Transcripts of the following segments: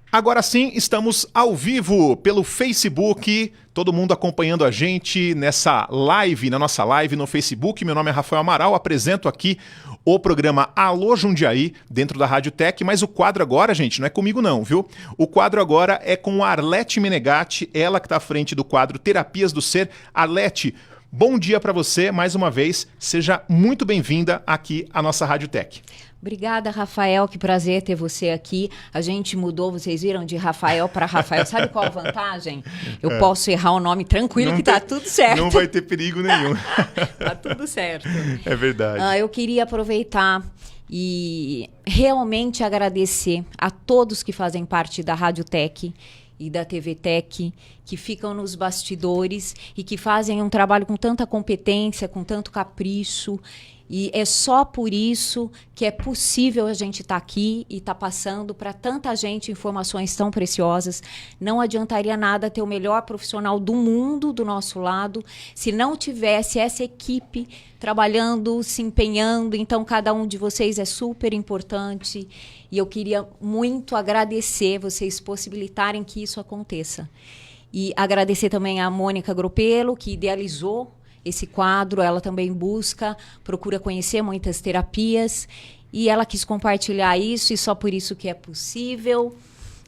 Agora sim, estamos ao vivo pelo Facebook, todo mundo acompanhando a gente nessa live, na nossa live no Facebook. Meu nome é Rafael Amaral, apresento aqui o programa Alô Jundiaí, dentro da Rádio Tech, mas o quadro agora, gente, não é comigo não, viu? O quadro agora é com a Arlete Menegatti, ela que está à frente do quadro Terapias do Ser. Arlete, bom dia para você, mais uma vez, seja muito bem-vinda aqui à nossa Rádio Tech. Obrigada, Rafael, que prazer ter você aqui. A gente mudou, vocês viram, de Rafael para Rafael. Sabe qual a vantagem? Eu posso errar o nome tranquilo, que tá tudo certo. Não vai ter perigo nenhum. Tá tudo certo. É verdade. Eu queria aproveitar e realmente agradecer a todos que fazem parte da Rádio Tech e da TV Tech, que ficam nos bastidores e que fazem um trabalho com tanta competência, com tanto capricho. E é só por isso que é possível a gente estar aqui e estar passando para tanta gente informações tão preciosas. Não adiantaria nada ter o melhor profissional do mundo do nosso lado se não tivesse essa equipe trabalhando, se empenhando. Então, cada um de vocês é super importante e eu queria muito agradecer vocês possibilitarem que isso aconteça. E agradecer também a Mônica Gropello, que idealizou esse quadro. Ela também procura conhecer muitas terapias e ela quis compartilhar isso e só por isso que é possível.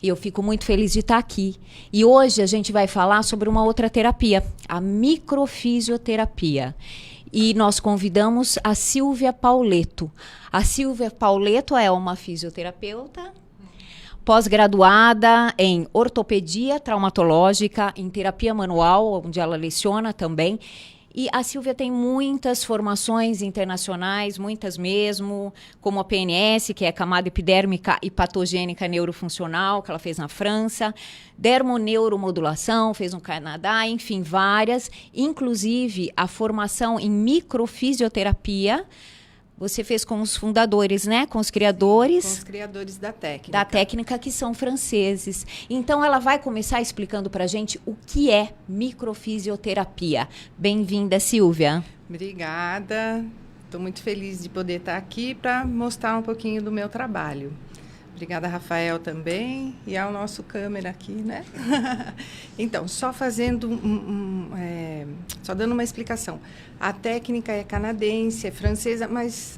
E eu fico muito feliz de estar aqui. E hoje a gente vai falar sobre uma outra terapia, a microfisioterapia. E nós convidamos a Silvia Pauletto. A Silvia Pauletto é uma fisioterapeuta pós-graduada em ortopedia traumatológica, em terapia manual, onde ela leciona também. E a Silvia tem muitas formações internacionais, muitas mesmo, como a PNS, que é camada epidérmica e patogênica neurofuncional, que ela fez na França, dermoneuromodulação, fez no Canadá, enfim, várias, inclusive a formação em microfisioterapia. Você fez com os fundadores, né? Com os criadores. Com os criadores da técnica. Da técnica, que são franceses. Então, ela vai começar explicando para a gente o que é microfisioterapia. Bem-vinda, Silvia. Obrigada. Estou muito feliz de poder estar aqui para mostrar um pouquinho do meu trabalho. Obrigada, Rafael, também. E ao nosso câmera aqui, né? Então, só fazendo só dando uma explicação. A técnica é canadense, é francesa, mas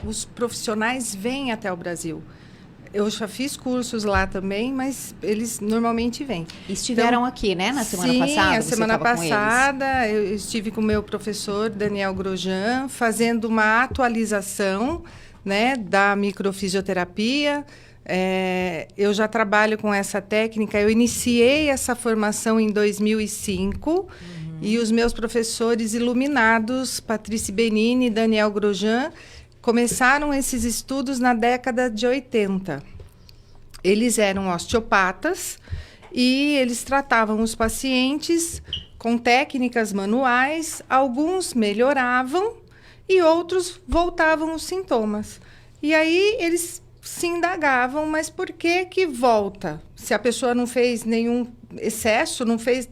os profissionais vêm até o Brasil. Eu já fiz cursos lá também, mas eles normalmente vêm. Estiveram aqui, né, na semana passada? Sim, a semana passada eu estive com o meu professor, Daniel Grosjean, fazendo uma atualização, né, da microfisioterapia. Eu já trabalho com essa técnica. Eu iniciei essa formação em 2005 e os meus professores iluminados, Patrícia Benini e Daniel Grosjean, começaram esses estudos na década de 80. Eles eram osteopatas e eles tratavam os pacientes com técnicas manuais. Alguns melhoravam e outros voltavam os sintomas. E aí eles se indagavam, mas por que que volta? Se a pessoa não fez nenhum excesso, não fez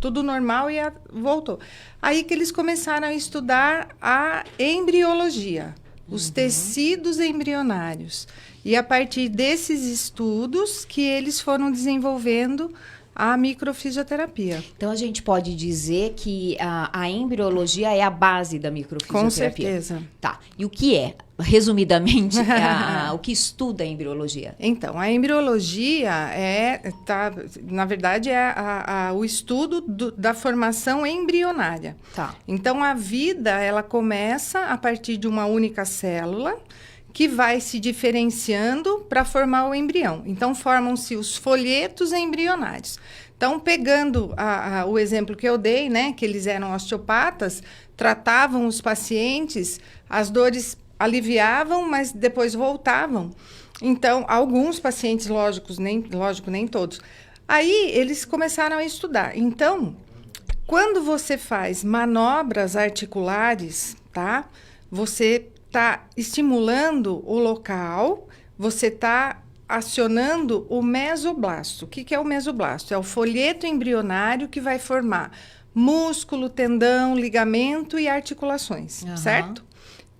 tudo normal e voltou. Aí que eles começaram a estudar a embriologia, os tecidos embrionários. E a partir desses estudos que eles foram desenvolvendo a microfisioterapia. Então, a gente pode dizer que a embriologia é a base da microfisioterapia. Com certeza. Tá. E o que é, resumidamente, o que estuda a embriologia? Então, a embriologia na verdade, é o estudo da formação embrionária. Tá. Então, a vida, ela começa a partir de uma única célula, que vai se diferenciando para formar o embrião. Então, formam-se os folhetos embrionários. Então, pegando o exemplo que eu dei, né, que eles eram osteopatas, tratavam os pacientes, as dores aliviavam, mas depois voltavam. Então, alguns pacientes, lógico, nem todos. Aí, eles começaram a estudar. Então, quando você faz manobras articulares, tá? Você está estimulando o local, você está acionando o mesoblasto. O que é o mesoblasto? É o folheto embrionário que vai formar músculo, tendão, ligamento e articulações, certo?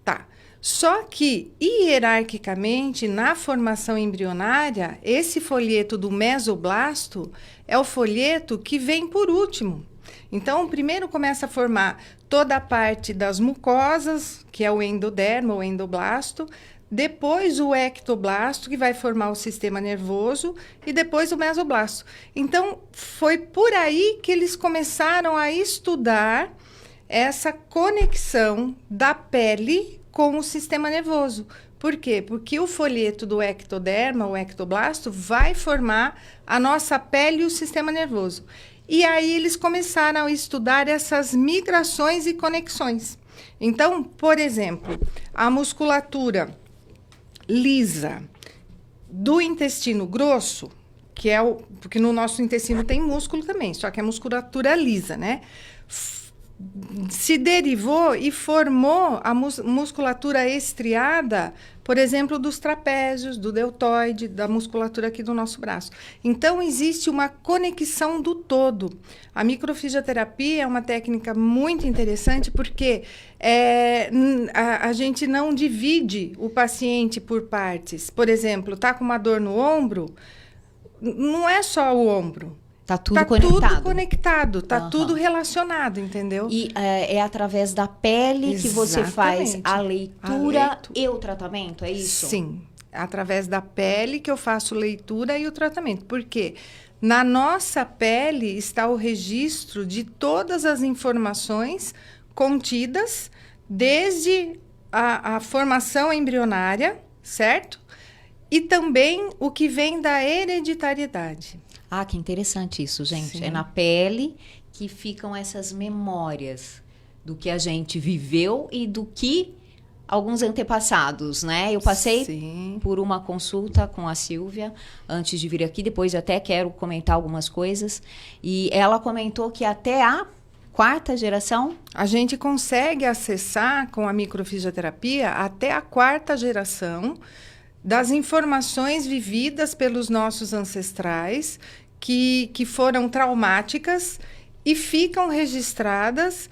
Tá. Só que, hierarquicamente, na formação embrionária, esse folheto do mesoblasto é o folheto que vem por último. Então, primeiro começa a formar toda a parte das mucosas, que é o endodermo, o endoblasto, depois o ectoblasto, que vai formar o sistema nervoso, e depois o mesoblasto. Então, foi por aí que eles começaram a estudar essa conexão da pele com o sistema nervoso. Por quê? Porque o folheto do ectoderma, o ectoblasto, vai formar a nossa pele e o sistema nervoso. E aí eles começaram a estudar essas migrações e conexões. Então, por exemplo, a musculatura lisa do intestino grosso, que é porque no nosso intestino tem músculo também, só que é musculatura lisa, né? Se derivou e formou a musculatura estriada, por exemplo, dos trapézios, do deltoide, da musculatura aqui do nosso braço. Então, existe uma conexão do todo. A microfisioterapia é uma técnica muito interessante porque a gente não divide o paciente por partes. Por exemplo, está com uma dor no ombro, não é só o ombro. Tá tudo conectado. Tudo conectado, tá tudo relacionado, entendeu? E é através da pele que você faz a leitura e o tratamento, é isso? Sim, através da pele que eu faço leitura e o tratamento. Por quê? Na nossa pele está o registro de todas as informações contidas desde a formação embrionária, certo? E também o que vem da hereditariedade. Ah, que interessante isso, gente. Sim. É na pele que ficam essas memórias do que a gente viveu e do que alguns antepassados, né? Eu passei por uma consulta com a Silvia antes de vir aqui, depois até quero comentar algumas coisas. E ela comentou que até a 4ª geração... A gente consegue acessar com a microfisioterapia até a 4ª geração das informações vividas pelos nossos ancestrais que foram traumáticas e ficam registradas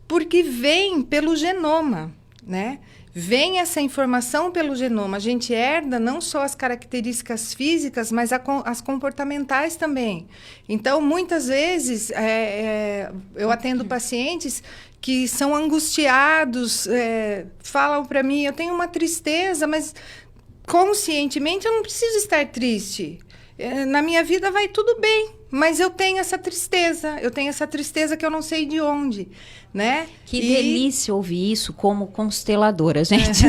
porque vem pelo genoma, né? Vem essa informação pelo genoma. A gente herda não só as características físicas, mas as comportamentais também. Então, muitas vezes, eu atendo pacientes que são angustiados, falam para mim, eu tenho uma tristeza, mas conscientemente eu não preciso estar triste. Na minha vida vai tudo bem, mas eu tenho essa tristeza que eu não sei de onde, né? Que delícia ouvir isso como consteladora, gente.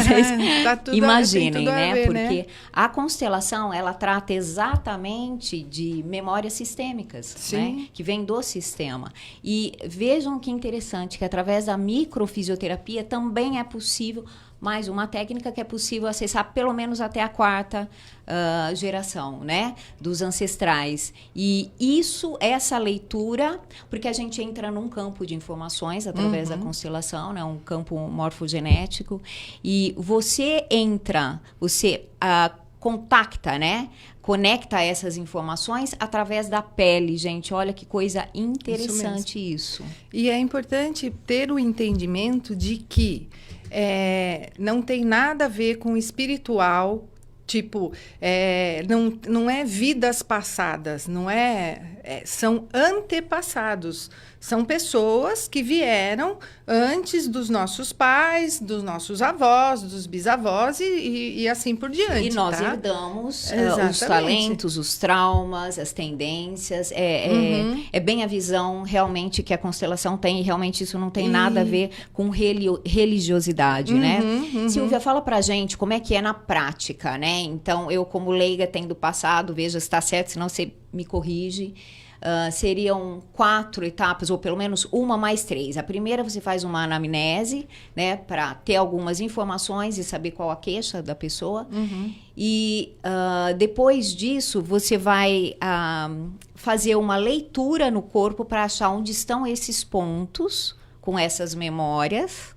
Tá tudo, imaginem, né? Ver, porque né? a constelação, ela trata exatamente de memórias sistêmicas, né? Que vem do sistema. E vejam que interessante que através da microfisioterapia também é possível, mais uma técnica que é possível acessar pelo menos até a 4ª geração, né? Dos ancestrais. E essa leitura, porque a gente entra num campo de informações através da constelação, né? Um campo morfogenético. E você contacta, né? Conecta essas informações através da pele, gente. Olha que coisa interessante isso. E é importante ter o entendimento de que não tem nada a ver com espiritual, tipo, não é vidas passadas, não são antepassados. São pessoas que vieram antes dos nossos pais, dos nossos avós, dos bisavós e assim por diante. E nós herdamos os talentos, os traumas, as tendências. É bem a visão realmente que a constelação tem, e realmente isso não tem nada a ver com religiosidade, né? Silvia, fala pra gente como é que é na prática, né? Então, eu como leiga tendo passado, veja se está certo, senão você me corrige. Seriam 4 etapas, ou pelo menos uma mais 3. A primeira, você faz uma anamnese, né, para ter algumas informações e saber qual a queixa da pessoa. E depois disso, você vai fazer uma leitura no corpo para achar onde estão esses pontos com essas memórias.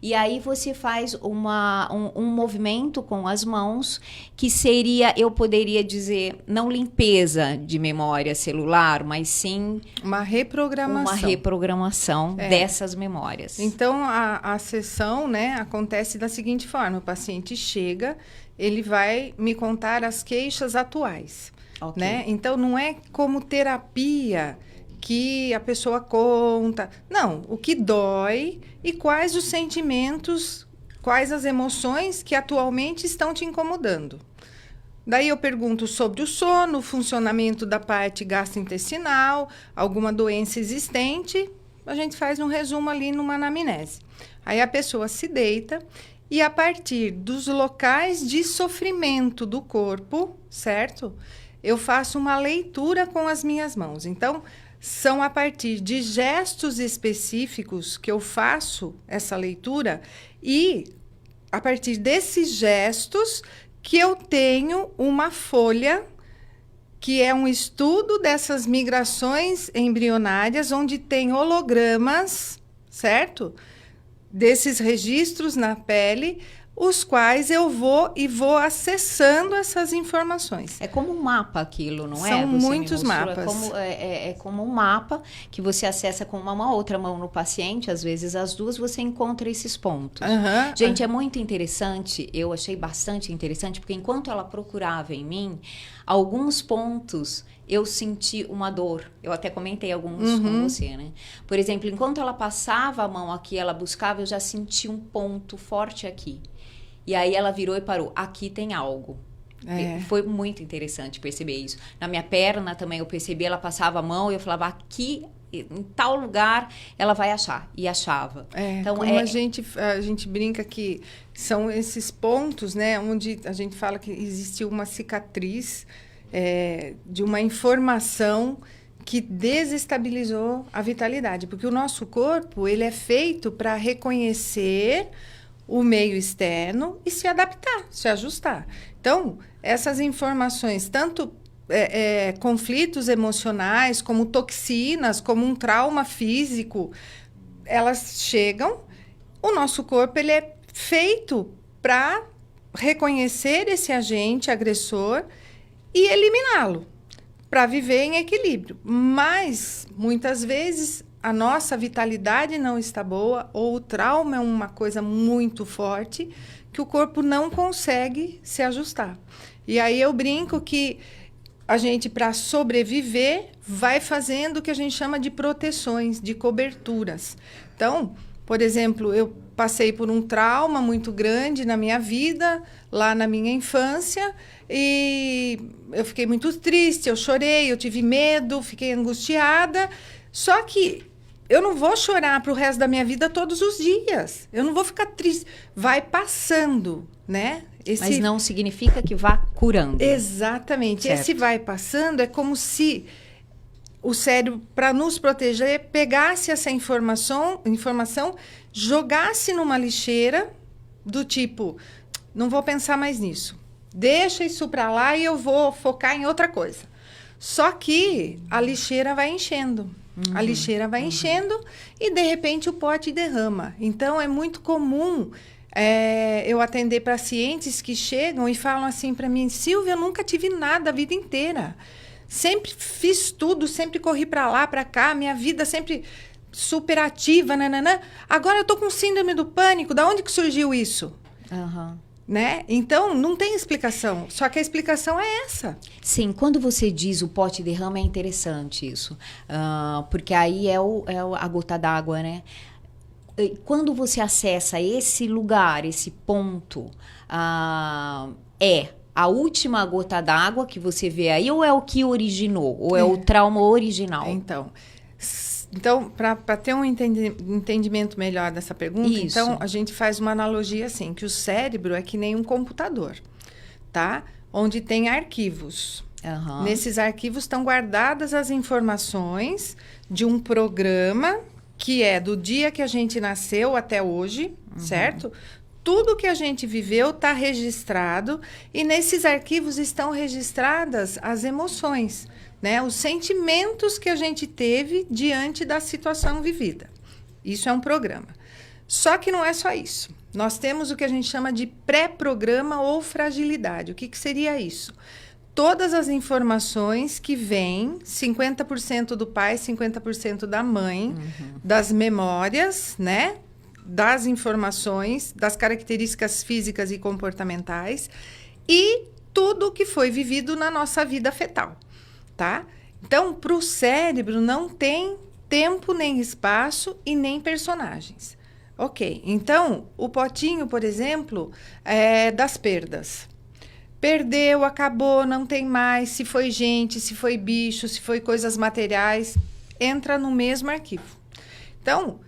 E aí você faz um movimento com as mãos que seria, eu poderia dizer, não limpeza de memória celular, mas sim uma reprogramação dessas memórias. Então, a sessão, né, acontece da seguinte forma: o paciente chega, ele vai me contar as queixas atuais. Okay. Né? Então, não é como terapia que a pessoa conta. Não, o que dói e quais os sentimentos, quais as emoções que atualmente estão te incomodando. Daí eu pergunto sobre o sono, o funcionamento da parte gastrointestinal, alguma doença existente. A gente faz um resumo ali numa anamnese. Aí a pessoa se deita e, a partir dos locais de sofrimento do corpo, certo? Eu faço uma leitura com as minhas mãos. Então, são a partir de gestos específicos que eu faço essa leitura e, a partir desses gestos, que eu tenho uma folha que é um estudo dessas migrações embrionárias, onde tem hologramas, certo? Desses registros na pele, os quais eu vou acessando essas informações. É como um mapa aquilo, não é? São muitos mapas. É como um mapa que você acessa com uma outra mão no paciente, às vezes as duas, você encontra esses pontos. Gente, é muito interessante, eu achei bastante interessante, porque enquanto ela procurava em mim, alguns pontos eu senti uma dor. Eu até comentei alguns com você, né? Por exemplo, enquanto ela passava a mão aqui, ela buscava, eu já senti um ponto forte aqui. E aí ela virou e parou. Aqui tem algo. Foi muito interessante perceber isso. Na minha perna também eu percebi, ela passava a mão e eu falava, aqui, em tal lugar, ela vai achar. E achava. Então, como a gente brinca que são esses pontos, né? Onde a gente fala que existiu uma cicatriz de uma informação que desestabilizou a vitalidade. Porque o nosso corpo, ele é feito para reconhecer o meio externo e se adaptar, se ajustar. Então, essas informações, tanto conflitos emocionais, como toxinas, como um trauma físico, elas chegam, o nosso corpo ele é feito para reconhecer esse agente agressor e eliminá-lo, para viver em equilíbrio. Mas, muitas vezes, a nossa vitalidade não está boa, ou o trauma é uma coisa muito forte, que o corpo não consegue se ajustar. E aí eu brinco que a gente, para sobreviver, vai fazendo o que a gente chama de proteções, de coberturas. Então, por exemplo, eu passei por um trauma muito grande na minha vida, lá na minha infância, e eu fiquei muito triste, eu chorei, eu tive medo, fiquei angustiada. Só que eu não vou chorar para o resto da minha vida todos os dias. Eu não vou ficar triste. Vai passando, né? Mas não significa que vá curando. Exatamente. Certo. Esse vai passando é como se o cérebro, para nos proteger, pegasse essa informação, jogasse numa lixeira do tipo, não vou pensar mais nisso. Deixa isso para lá e eu vou focar em outra coisa. Só que a lixeira vai enchendo. A lixeira vai enchendo e, de repente, o pote derrama. Então, é muito comum eu atender pacientes que chegam e falam assim para mim, Silvia, eu nunca tive nada a vida inteira. Sempre fiz tudo, sempre corri para lá, para cá, minha vida sempre super ativa, nananã. Agora eu tô com síndrome do pânico, da onde que surgiu isso? Né? Então, não tem explicação. Só que a explicação é essa. Sim, quando você diz o pote derrama, é interessante isso. Porque aí é a gota d'água, né? Quando você acessa esse lugar, esse ponto, é a última gota d'água que você vê aí, ou é o que originou? Ou é o trauma original? Então, para ter um entendimento melhor dessa pergunta, então a gente faz uma analogia assim, que o cérebro é que nem um computador, tá? Onde tem arquivos. Nesses arquivos estão guardadas as informações de um programa que é do dia que a gente nasceu até hoje, certo? Tudo que a gente viveu está registrado e nesses arquivos estão registradas as emoções, né? Os sentimentos que a gente teve diante da situação vivida. Isso é um programa. Só que não é só isso. Nós temos o que a gente chama de pré-programa ou fragilidade. O que seria isso? Todas as informações que vêm, 50% do pai, 50% da mãe, das memórias, né? Das informações, das características físicas e comportamentais e tudo que foi vivido na nossa vida fetal, tá? Então, para o cérebro não tem tempo, nem espaço e nem personagens. Ok, então, o potinho, por exemplo, é das perdas. Perdeu, acabou, não tem mais, se foi gente, se foi bicho, se foi coisas materiais, entra no mesmo arquivo. Então,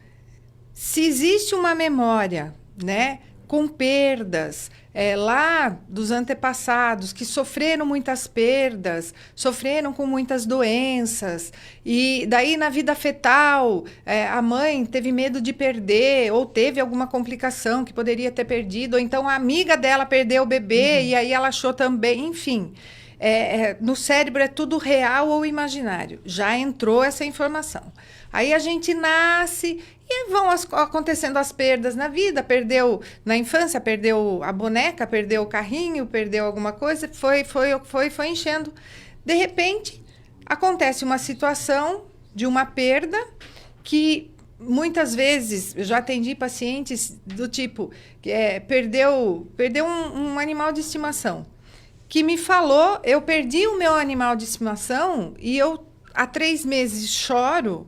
se existe uma memória, né, com perdas, lá dos antepassados, que sofreram muitas perdas, sofreram com muitas doenças, e daí na vida fetal, a mãe teve medo de perder, ou teve alguma complicação que poderia ter perdido, ou então a amiga dela perdeu o bebê, e aí ela achou também, enfim. No cérebro é tudo real ou imaginário. Já entrou essa informação. Aí a gente nasce e vão acontecendo as perdas na vida. Perdeu na infância, perdeu a boneca, perdeu o carrinho, perdeu alguma coisa, foi enchendo. De repente, acontece uma situação de uma perda que muitas vezes eu já atendi pacientes do tipo perdeu um animal de estimação. Que me falou, eu perdi o meu animal de estimação e eu há 3 meses choro.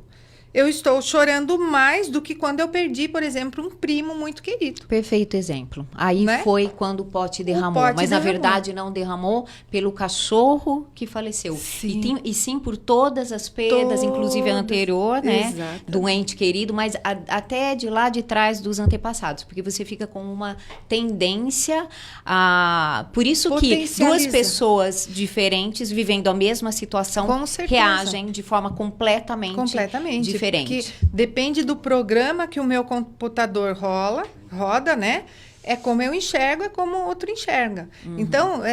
Eu estou chorando mais do que quando eu perdi, por exemplo, um primo muito querido. Perfeito exemplo. Aí, né? Foi quando o pote derramou. Mas, na verdade, não derramou pelo cachorro que faleceu. Sim. E sim por todas as perdas, inclusive a anterior, né? Exato. Do ente querido, mas até de lá de trás dos antepassados. Porque você fica com uma tendência a... Por isso que 2 pessoas diferentes, vivendo a mesma situação, reagem de forma completamente diferente. Porque depende do programa que o meu computador roda, né? É como eu enxergo, é como o outro enxerga. Então,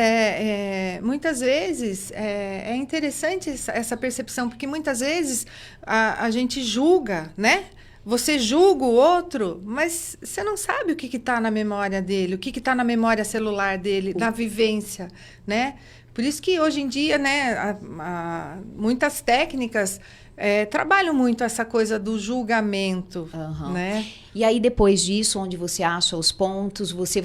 muitas vezes, é interessante essa percepção, porque muitas vezes a gente julga, né? Você julga o outro, mas você não sabe o que está na memória dele, o que está na memória celular dele, na vivência, né? Por isso que hoje em dia, né, muitas técnicas trabalham muito essa coisa do julgamento, né? E aí, depois disso, onde você acha os pontos, você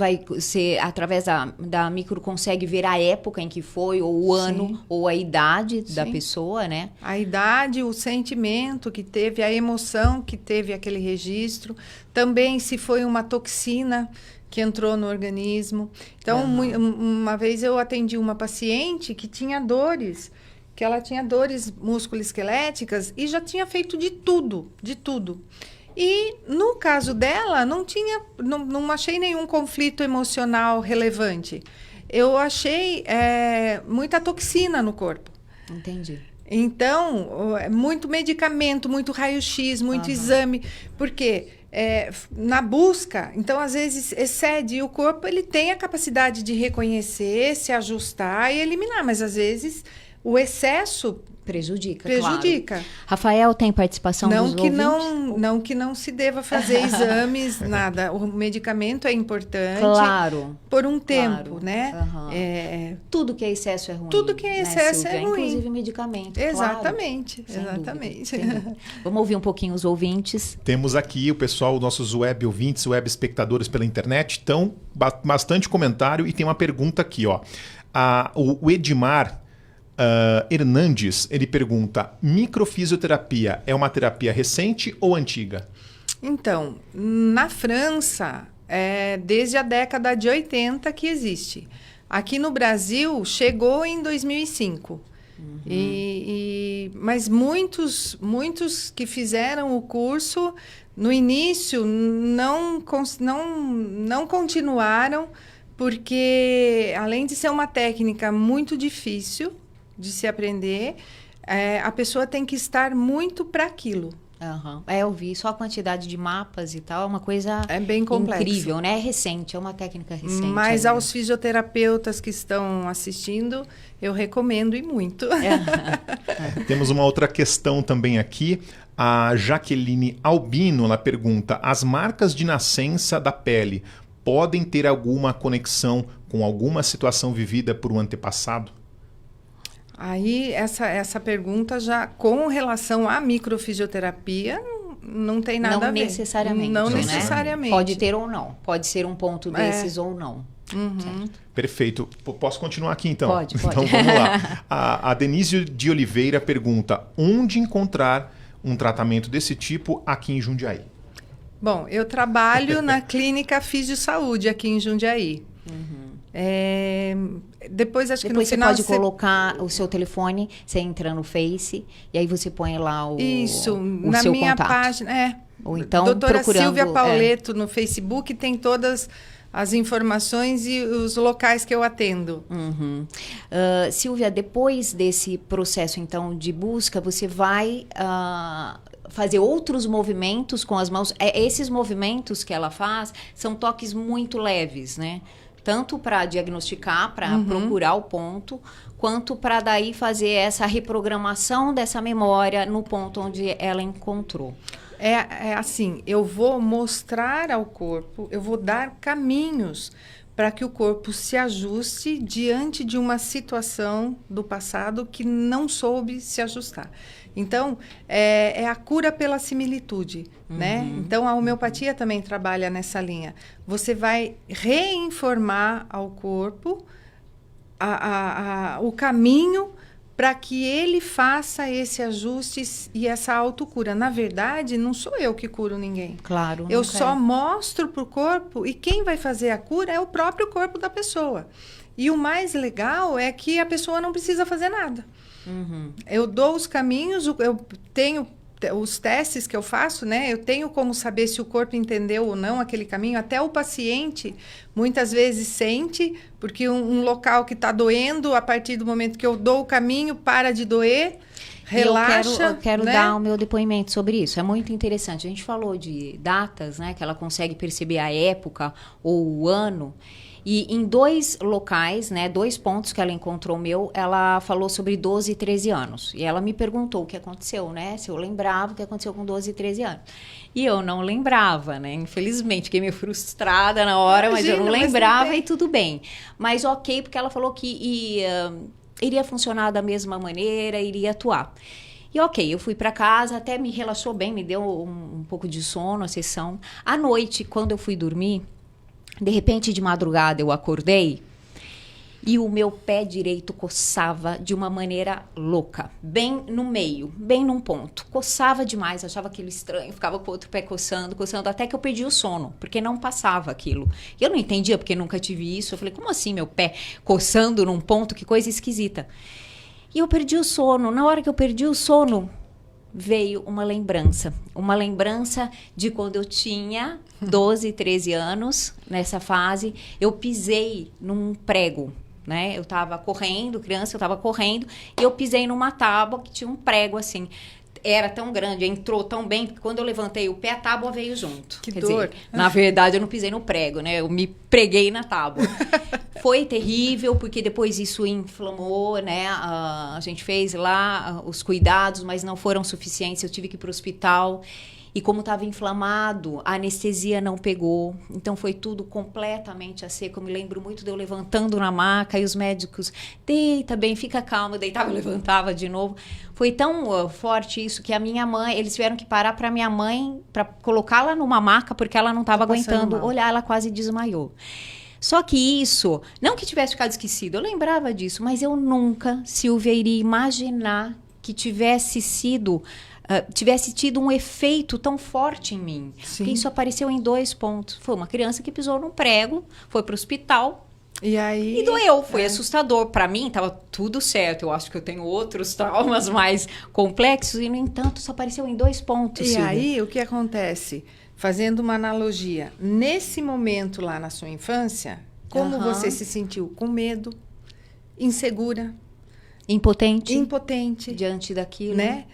através da micro, consegue ver a época em que foi, ou o ano, ou a idade da pessoa, né? A idade, o sentimento que teve, a emoção que teve aquele registro. Também se foi uma toxina que entrou no organismo. Então, uma vez eu atendi uma paciente que tinha dores, que ela tinha dores musculoesqueléticas e já tinha feito de tudo. E no caso dela, não achei nenhum conflito emocional relevante. Eu achei muita toxina no corpo. Entendi. Então, muito medicamento, muito raio-x, muito exame, porque na busca, então às vezes excede, e o corpo ele tem a capacidade de reconhecer, se ajustar e eliminar, mas às vezes o excesso prejudica. Claro. Rafael, tem participação dos ouvintes? Não que não se deva fazer exames, nada. O medicamento é importante. Claro. Por um tempo, né? Tudo que é excesso é ruim. Tudo que é excesso é ruim. Inclusive medicamento. Exatamente. Claro. Exatamente. Vamos ouvir um pouquinho os ouvintes. Temos aqui o pessoal, nossos web ouvintes, web espectadores pela internet. Então, bastante comentário e tem uma pergunta aqui, ó. O Edmar Hernandes, ele pergunta: microfisioterapia é uma terapia recente ou antiga? Então, na França, desde a década de 80 que existe. Aqui no Brasil, chegou em 2005. Mas muitos que fizeram o curso, no início, não continuaram, porque, além de ser uma técnica muito difícil de se aprender, a pessoa tem que estar muito para aquilo. Aham. Eu vi só a quantidade de mapas e tal, é uma coisa É bem complexo. incrível, né? É recente, é uma técnica recente. Mas ainda. aos fisioterapeutas que estão assistindo, eu recomendo e muito. Temos uma outra questão também aqui. A Jaqueline Albino, ela pergunta: as marcas de nascença da pele podem ter alguma conexão com alguma situação vivida por um antepassado? Aí, essa pergunta já, com relação à microfisioterapia, não tem nada Não a ver. necessariamente. Não né? necessariamente. Pode ter ou não. Pode ser um ponto desses ou não. Uhum. Perfeito. Posso continuar aqui então? Pode. Então vamos lá. A Denise de Oliveira pergunta: onde encontrar um tratamento desse tipo aqui em Jundiaí? Bom, eu trabalho na Clínica Fisio-Saúde aqui em Jundiaí. Depois, acho que Depois no você final... pode colocar o seu telefone, você entra no Face, e aí você põe lá o na seu minha contato. página. Ou então, Doutora procurando, Silvia Pauleto no Facebook tem todas as informações e os locais que eu atendo. Uhum. Silvia, depois desse processo, então, de busca, você vai fazer outros movimentos com as mãos. Esses movimentos que ela faz são toques muito leves, né? Tanto para diagnosticar, para procurar o ponto, quanto para daí fazer essa reprogramação dessa memória no ponto onde ela encontrou. É assim, eu vou mostrar ao corpo, eu vou dar caminhos para que o corpo se ajuste diante de uma situação do passado que não soube se ajustar. Então, é a cura pela similitude, né? Então, a homeopatia também trabalha nessa linha. Você vai reinformar ao corpo o caminho para que ele faça esse ajuste e essa autocura. Na verdade, não sou eu que curo ninguém. Claro. Eu só mostro para o corpo, e quem vai fazer a cura é o próprio corpo da pessoa. E o mais legal é que a pessoa não precisa fazer nada. Eu dou os caminhos, eu tenho os testes que eu faço, né? Eu tenho como saber se o corpo entendeu ou não aquele caminho. Até o paciente, muitas vezes, sente, porque um local que está doendo, a partir do momento que eu dou o caminho, para de doer, relaxa. Eu quero né? dar o meu depoimento sobre isso. É muito interessante. A gente falou de datas, né? Que ela consegue perceber a época ou o ano. E em 2 locais, né, 2 pontos que ela encontrou ela falou sobre 12 e 13 anos. E ela me perguntou o que aconteceu, né? Se eu lembrava o que aconteceu com 12 e 13 anos. E eu não lembrava, né? Infelizmente, fiquei meio frustrada na hora, mas eu não lembrava e tudo bem. Mas ok, porque ela falou que iria funcionar da mesma maneira, iria atuar. E ok, eu fui para casa, até me relaxou bem, me deu um pouco de sono, a sessão. À noite, quando eu fui dormir, de repente, de madrugada, eu acordei e o meu pé direito coçava de uma maneira louca. Bem no meio, bem num ponto. Coçava demais, achava aquilo estranho, ficava com o outro pé coçando, até que eu perdi o sono, porque não passava aquilo. E eu não entendia, porque nunca tive isso. Eu falei, como assim meu pé coçando num ponto? Que coisa esquisita. E eu perdi o sono. Na hora que eu perdi o sono, veio uma lembrança de quando eu tinha 12, 13 anos, nessa fase, eu pisei num prego, né? Eu estava correndo, criança, eu estava correndo, e eu pisei numa tábua que tinha um prego assim. Era tão grande, entrou tão bem, que quando eu levantei o pé, a tábua veio junto. Que Quer dor. dizer, na verdade, eu não pisei no prego, né? Eu me preguei na tábua. Foi terrível, porque depois isso inflamou, né? A gente fez lá os cuidados, mas não foram suficientes. Eu tive que ir para o hospital. E como estava inflamado, a anestesia não pegou. Então, foi tudo completamente a seco. Eu me lembro muito de eu levantando na maca e os médicos, deita bem, fica calma. Eu deitava e levantava de novo. Foi tão forte isso que a minha mãe, eles tiveram que parar para minha mãe, para colocá-la numa maca, porque ela não estava aguentando olhar, ela quase desmaiou. Só que isso, não que tivesse ficado esquecido, eu lembrava disso, mas eu nunca, Silvia, iria imaginar que tivesse tido um efeito tão forte em mim. Sim. Porque isso apareceu em 2 pontos. Foi uma criança que pisou num prego, foi para o hospital e doeu. Foi assustador. Para mim, estava tudo certo. Eu acho que eu tenho outros traumas mais complexos e, no entanto, isso apareceu em 2 pontos, E Silvia. aí, o que acontece? Fazendo uma analogia, nesse momento lá na sua infância, como você se sentiu? Com medo, insegura, Impotente impotente, diante daquilo. né?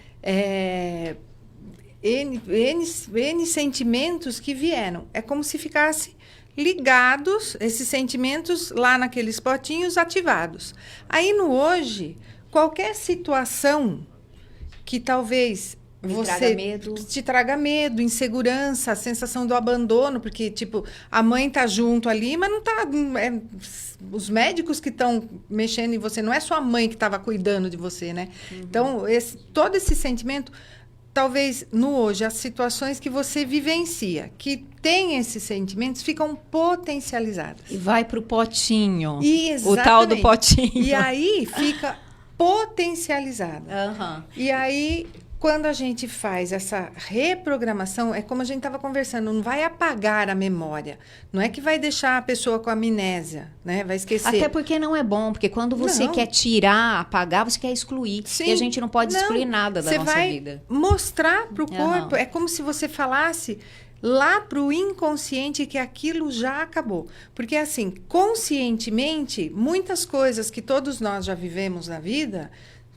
N sentimentos que vieram. É como se ficasse ligados, esses sentimentos lá naqueles potinhos ativados. Aí no hoje, qualquer situação que talvez te traga medo, insegurança, a sensação do abandono, porque, tipo, a mãe tá junto ali, mas não tá... os médicos que estão mexendo em você, não é sua mãe que estava cuidando de você, né? Então, todo esse sentimento, talvez, no hoje, as situações que você vivencia, que tem esses sentimentos, ficam potencializadas. E vai pro potinho. Exatamente. O tal do potinho. E aí, fica potencializada. E aí... Quando a gente faz essa reprogramação, é como a gente estava conversando, não vai apagar a memória. Não é que vai deixar a pessoa com amnésia, né? Vai esquecer. Até porque não é bom, porque quando você quer tirar, apagar, você quer excluir. Sim. E a gente não pode excluir nada da nossa vida. Você vai mostrar para o corpo, é como se você falasse lá para o inconsciente que aquilo já acabou. Porque, assim, conscientemente, muitas coisas que todos nós já vivemos na vida...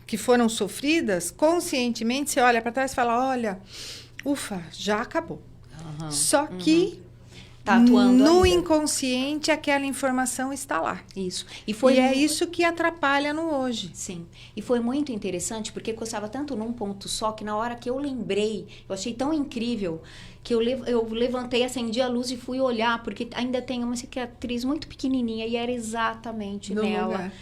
que foram sofridas, conscientemente você olha para trás e fala, olha, ufa, já acabou. Só que tá atuando no ainda. Inconsciente aquela informação está lá. Isso. E é isso que atrapalha no hoje. Sim. E foi muito interessante, porque eu estava tanto num ponto só, que na hora que eu lembrei, eu achei tão incrível, que eu levantei, acendi a luz e fui olhar, porque ainda tem uma cicatriz muito pequenininha, e era exatamente No nela. lugar.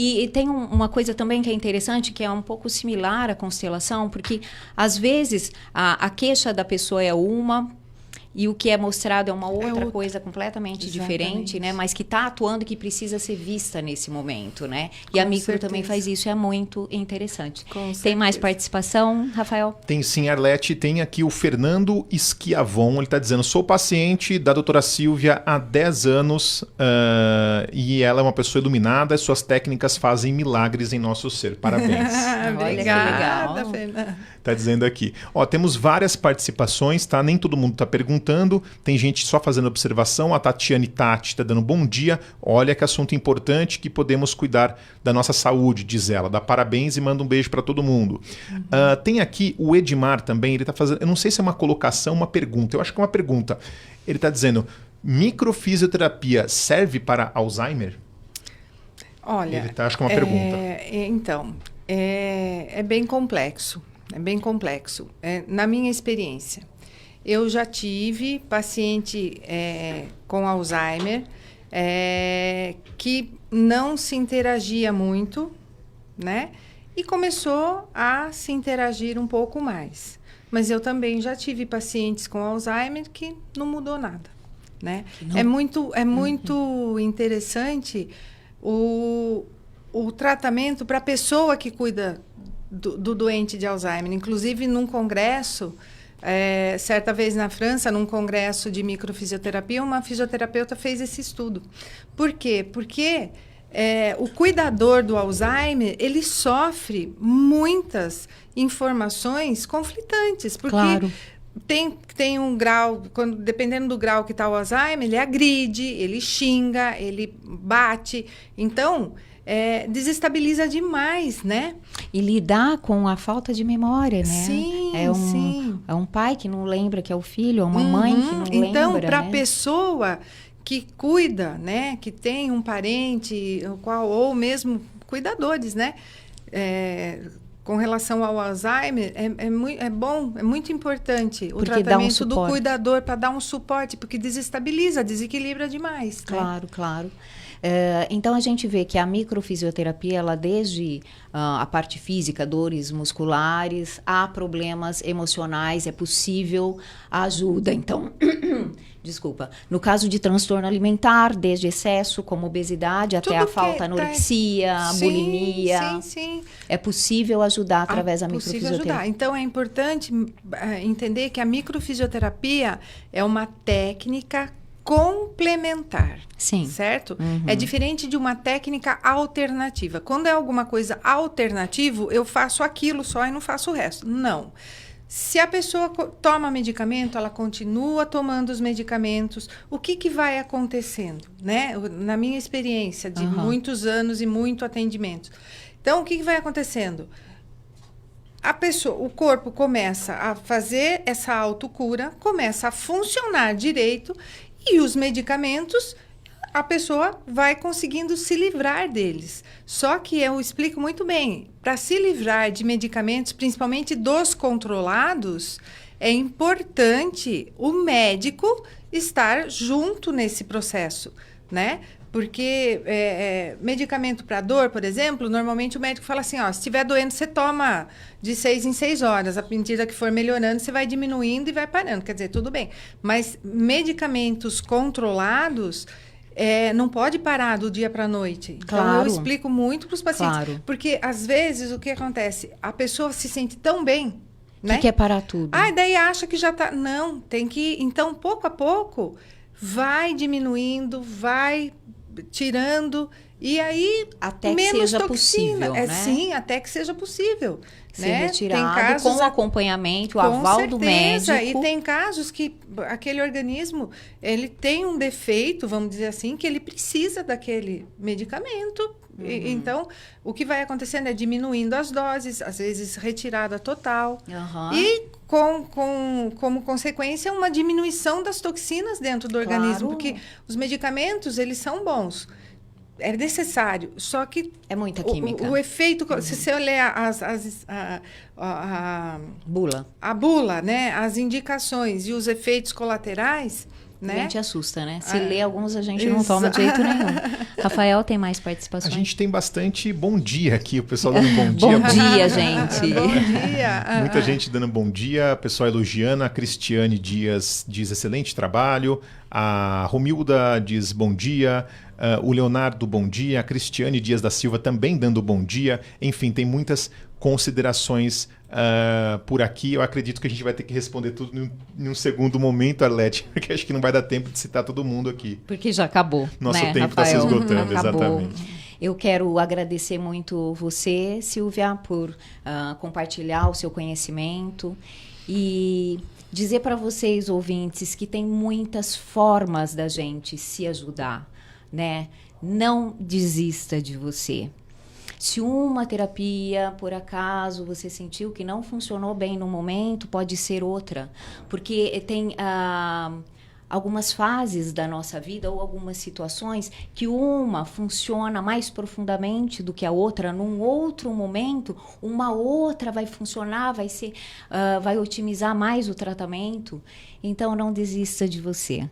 E tem uma coisa também que é interessante, que é um pouco similar à constelação, porque às vezes a queixa da pessoa é uma e o que é mostrado é uma outra coisa completamente diferente, né? Mas que está atuando e que precisa ser vista nesse momento, né? E a micro também faz isso, é muito interessante. Tem mais participação, Rafael? Tem sim, Arlete. Tem aqui o Fernando Schiavon. Ele está dizendo, sou paciente da doutora Silvia há 10 anos e ela é uma pessoa iluminada e suas técnicas fazem milagres em nosso ser. Parabéns. Obrigada, Fernanda. Tá dizendo aqui. Ó, temos várias participações, tá? Nem todo mundo tá perguntando. Tem gente só fazendo observação. A Tatiane Tati tá dando bom dia. Olha que assunto importante, que podemos cuidar da nossa saúde, diz ela. Dá parabéns e manda um beijo para todo mundo. Tem aqui o Edmar também. Ele tá fazendo... Eu não sei se é uma colocação, uma pergunta. Eu acho que é uma pergunta. Ele tá dizendo, microfisioterapia serve para Alzheimer? Olha... Ele tá, acho que é uma pergunta. Então, é bem complexo. É bem complexo. Na minha experiência, eu já tive paciente com Alzheimer que não se interagia muito, né? E começou a se interagir um pouco mais. Mas eu também já tive pacientes com Alzheimer que não mudou nada, né? É muito interessante o tratamento para a pessoa que cuida do doente de Alzheimer. Inclusive, num congresso, certa vez na França, num congresso de microfisioterapia, uma fisioterapeuta fez esse estudo. Por quê? Porque o cuidador do Alzheimer, ele sofre muitas informações conflitantes. Porque tem um grau, dependendo do grau que está o Alzheimer, ele agride, ele xinga, ele bate. Então... desestabiliza demais, né? E lidar com a falta de memória, né? Sim, sim. É um pai que não lembra que é o filho, é uma mãe que não lembra, então, para a né? pessoa que cuida, né? Que tem um parente, ou mesmo cuidadores, né? Com relação ao Alzheimer, é bom, é muito importante o tratamento do cuidador para dar um suporte, porque desestabiliza, desequilibra demais. Claro, né? claro. Então, a gente vê que a microfisioterapia, ela desde a parte física, dores musculares, a problemas emocionais, é possível a ajuda. Então, desculpa, no caso de transtorno alimentar, desde excesso, como obesidade, até a falta anorexia, bulimia. Sim. É possível ajudar através da microfisioterapia. Ajudar. Então, é importante entender que a microfisioterapia é uma técnica complementar. Sim. Certo? É diferente de uma técnica alternativa. Quando é alguma coisa alternativo, eu faço aquilo só e não faço o resto. Não. Se a pessoa toma medicamento, ela continua tomando os medicamentos. O que vai acontecendo, né? Na minha experiência de muitos anos e muito atendimento. Então, o que vai acontecendo? o corpo começa a fazer essa autocura, começa a funcionar direito e os medicamentos, a pessoa vai conseguindo se livrar deles. Só que eu explico muito bem, para se livrar de medicamentos, principalmente dos controlados, é importante o médico estar junto nesse processo, né? Porque medicamento para dor, por exemplo, normalmente o médico fala assim, ó, se estiver doendo, você toma de 6 em 6 horas. À medida que for melhorando, você vai diminuindo e vai parando. Quer dizer, tudo bem. Mas medicamentos controlados, não pode parar do dia para a noite. Então, Claro. eu explico muito para os pacientes. Claro. Porque, às vezes, o que acontece? A pessoa se sente tão bem, né? Que quer parar tudo. Ah, daí acha que já está... Não, tem que... Então, pouco a pouco, vai diminuindo, vai tirando, e aí Até que menos seja toxina. possível, né? Sim, até que seja possível. Ser né? retirado Tem casos, com acompanhamento, o com aval do certeza, médico. E tem casos que aquele organismo, ele tem um defeito, vamos dizer assim, que ele precisa daquele medicamento. Então, o que vai acontecendo é diminuindo as doses, às vezes retirada total. E como consequência, uma diminuição das toxinas dentro do organismo. Porque os medicamentos, eles são bons. É necessário, só que... É muita química. O efeito... Se você olhar a bula, né? As indicações e os efeitos colaterais... A gente assusta, né? Se Ah, lê alguns, a gente não toma de jeito nenhum. Rafael, tem mais A participações? gente tem bastante bom dia aqui, o pessoal dando bom dia. Bom dia, gente. Bom dia. Muita gente dando bom dia, pessoal elogiando. A Cristiane Dias diz excelente trabalho. A Romilda diz bom dia. O Leonardo, bom dia. A Cristiane Dias da Silva também dando bom dia. Enfim, tem muitas considerações por aqui. Eu acredito que a gente vai ter que responder tudo em um segundo momento, Arlete, porque acho que não vai dar tempo de citar todo mundo aqui. Porque já acabou. Nosso né, tempo está se Rafael? esgotando, Acabou. exatamente. Eu quero agradecer muito você, Silvia, por compartilhar o seu conhecimento e dizer para vocês, ouvintes, que tem muitas formas da gente se ajudar, né? Não desista de você. Se uma terapia, por acaso, você sentiu que não funcionou bem no momento, pode ser outra. Porque tem algumas fases da nossa vida ou algumas situações que uma funciona mais profundamente do que a outra. Num outro momento, uma outra vai funcionar, vai otimizar mais o tratamento. Então, não desista de você.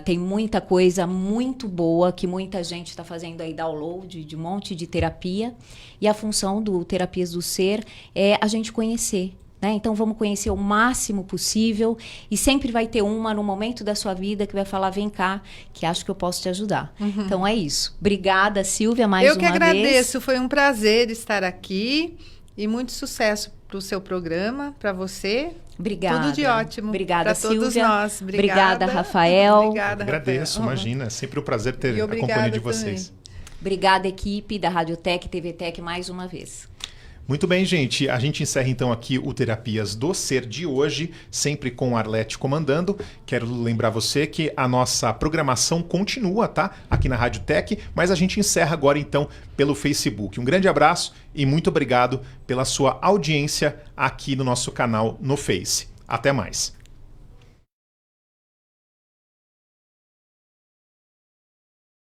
Tem muita coisa muito boa que muita gente está fazendo aí download de um monte de terapia. E a função do Terapias do Ser é a gente conhecer. Né? Então, vamos conhecer o máximo possível. E sempre vai ter uma no momento da sua vida que vai falar, vem cá, que acho que eu posso te ajudar. Então, é isso. Obrigada, Silvia, mais uma vez. Eu que agradeço. Foi um prazer estar aqui. E muito sucesso para o seu programa, para você. Obrigada. Tudo de ótimo. Obrigada, Silvia. Todos nós. Obrigada, Rafael. Obrigada, Agradeço, Rafael. imagina. É sempre um prazer ter a companhia de vocês. Também. Obrigada, equipe da Radiotech, TVTech, mais uma vez. Muito bem, gente. A gente encerra então aqui o Terapias do Ser de hoje, sempre com a Arlete comandando. Quero lembrar você que a nossa programação continua, tá? Aqui na Rádio Tech, mas a gente encerra agora então pelo Facebook. Um grande abraço e muito obrigado pela sua audiência aqui no nosso canal no Face. Até mais.